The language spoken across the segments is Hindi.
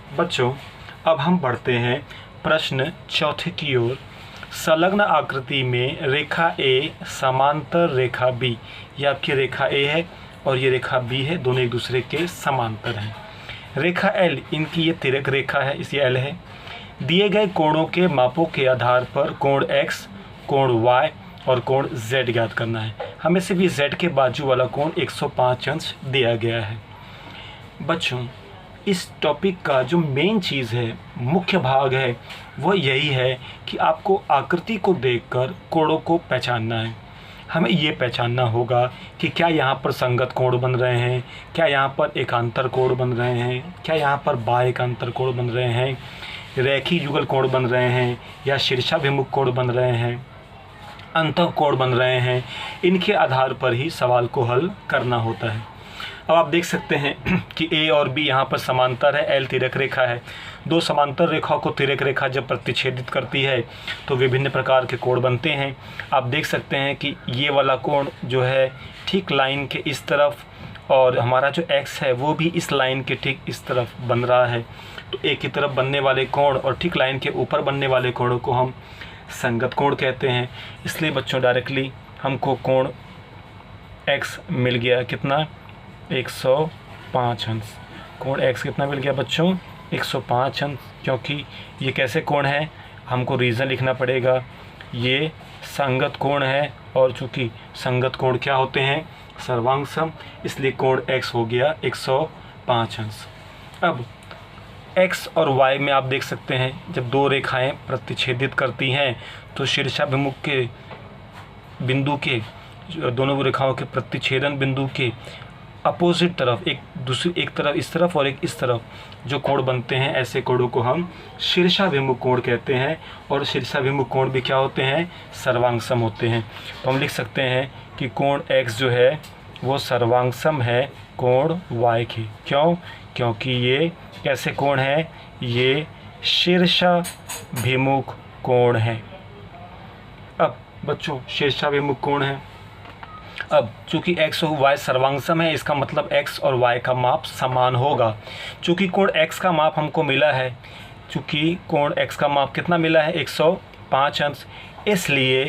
बच्चों, अब हम बढ़ते हैं प्रश्न चौथे की ओर। संलग्न आकृति में रेखा ए समांतर रेखा बी, ये आपकी रेखा ए है और ये रेखा बी है, दोनों एक दूसरे के समांतर हैं। रेखा एल, इनकी ये तिर्यक रेखा है, इस ये एल है। दिए गए कोणों के मापों के आधार पर कोण x, कोण y और कोण z ज्ञात करना है। हमें सिर्फ ये z के बाजू वाला कोण 105 अंश दिया गया है। बच्चों, इस टॉपिक का जो मेन चीज़ है, मुख्य भाग है, वो यही है कि आपको आकृति को देखकर कोणों को पहचानना है। हमें ये पहचानना होगा कि क्या यहाँ पर संगत कोण बन रहे हैं, क्या यहाँ पर एकांतर कोण बन रहे हैं, क्या यहाँ पर बाह्य एकांतर कोण बन रहे हैं, रैखिक युगल कोण बन रहे हैं या शीर्षाभिमुख कोण बन रहे हैं, अंतः कोण बन रहे हैं। इनके आधार पर ही सवाल को हल करना होता है। अब आप देख सकते हैं कि ए और बी यहाँ पर समांतर है, एल तिर्यक रेखा है। दो समांतर रेखाओं को तिर्यक रेखा जब प्रतिच्छेदित करती है तो विभिन्न प्रकार के कोण बनते हैं। आप देख सकते हैं कि ये वाला कोण जो है ठीक लाइन के इस तरफ, और हमारा जो एक्स है वो भी इस लाइन के ठीक इस तरफ बन रहा है। तो एक की तरफ बनने वाले कोण और ठीक लाइन के ऊपर बनने वाले कोणों को हम संगत कोण कहते हैं। इसलिए बच्चों डायरेक्टली हमको कोण एक्स मिल गया, कितना, 105 अंश। कोण x कितना मिल गया बच्चों, 105 अंश। क्योंकि ये कैसे कोण है, हमको रीज़न लिखना पड़ेगा। ये संगत कोण है और चूँकि संगत कोण क्या होते हैं, सर्वांग सम, इसलिए कोण x हो गया 105 अंश। अब x और y में आप देख सकते हैं जब दो रेखाएं प्रतिच्छेदित करती हैं तो शीर्षाभिमुख के बिंदु के, दोनों रेखाओं के प्रतिच्छेदन बिंदु के अपोजिट तरफ, एक तरफ इस तरफ और एक इस तरफ जो कोण बनते हैं, ऐसे कोणों को हम शीर्षाभिमुख कोण कहते हैं। और शीर्षाभिमुख कोण भी क्या होते हैं, सर्वांग सम होते हैं। तो हम लिख सकते हैं कि कोण x जो है वो सर्वांग सम है कोण y की। क्यों? क्योंकि ये कैसे कोण है, ये शीर्षाभिमुख कोण है। अब बच्चों, शीर्षाभिमुख कोण है। अब चूँकि x और y सर्वांग सम है, इसका मतलब x और y का माप समान होगा। चूँकि कोण x का माप हमको मिला है, चूँकि कोण x का माप कितना मिला है, 105 अंश, इसलिए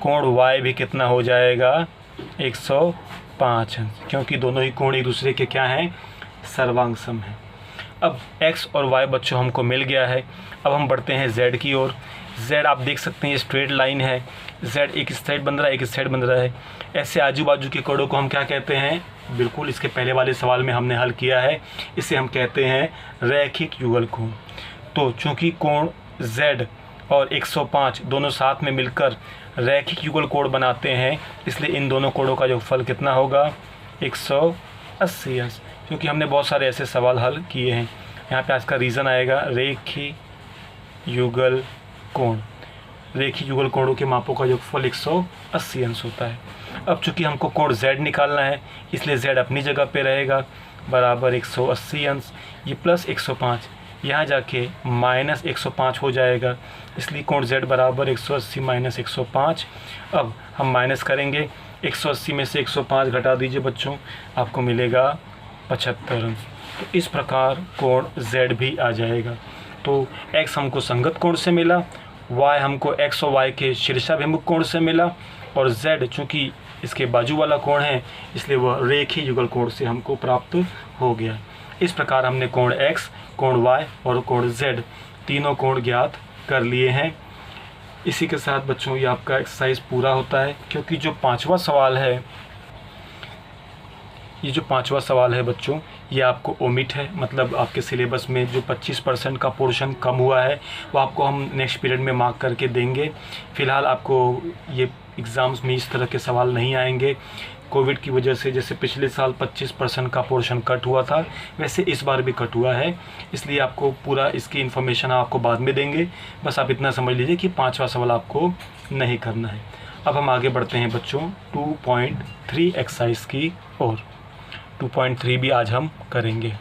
कोण y भी कितना हो जाएगा, 105 अंश, क्योंकि दोनों ही कोण एक दूसरे के क्या हैं, सर्वांग सम हैं। अब x और y बच्चों हमको मिल गया है। अब हम बढ़ते हैं z की ओर। z आप देख सकते हैं ये स्ट्रेट लाइन है, z एक इस साइड बन रहा है, एक इस साइड बन रहा है। ऐसे आजू बाजू के कोणों को हम क्या कहते हैं, बिल्कुल इसके पहले वाले सवाल में हमने हल किया है, इसे हम कहते हैं रैखिक युगल कोण। तो चूँकि कोण z और 105 दोनों साथ में मिलकर रैखिक युगल कोण बनाते हैं, इसलिए इन दोनों कोणों का योगफल कितना होगा, 180 अंश। क्योंकि हमने बहुत सारे ऐसे सवाल हल किए हैं। यहाँ पे आज का रीज़न आएगा रैखिक युगल कोण। रैखिक युगल कोणों के मापों का योगफल 180 अंश होता है। अब चूँकि हमको कोण z निकालना है, इसलिए z अपनी जगह पे रहेगा, बराबर 180 अंश। ये प्लस 105 यहाँ जाके माइनस 105 हो जाएगा, इसलिए कोण z बराबर 180 माइनस 105। अब हम माइनस करेंगे, 180 में से 105 घटा दीजिए बच्चों, आपको मिलेगा 75 अंश। तो इस प्रकार कोण z भी आ जाएगा। तो x हमको संगत कोण से मिला, y हमको x और y के शीर्षाभिमुख कोण से मिला, और z चूँकि इसके बाजू वाला कोण है इसलिए वह रेखीय युगल कोण से हमको प्राप्त हो गया। इस प्रकार हमने कोण x, कोण y और कोण z तीनों कोण ज्ञात कर लिए हैं। इसी के साथ बच्चों ये आपका एक्सरसाइज पूरा होता है, क्योंकि जो पांचवा सवाल है, ये जो पांचवा सवाल है बच्चों, ये आपको ओमिट है, मतलब आपके सिलेबस में जो 25% का पोर्शन कम हुआ है वो आपको हम नेक्स्ट पीरियड में मार्क करके देंगे। फ़िलहाल आपको ये एग्ज़ाम्स में इस तरह के सवाल नहीं आएंगे। कोविड की वजह से जैसे पिछले साल 25% का पोर्शन कट हुआ था, वैसे इस बार भी कट हुआ है, इसलिए आपको पूरा इसकी इन्फॉर्मेशन आपको बाद में देंगे। बस आप इतना समझ लीजिए कि पांचवा सवाल आपको नहीं करना है। अब हम आगे बढ़ते हैं बच्चों 2.3 एक्सरसाइज की ओर। 2.3 भी आज हम करेंगे।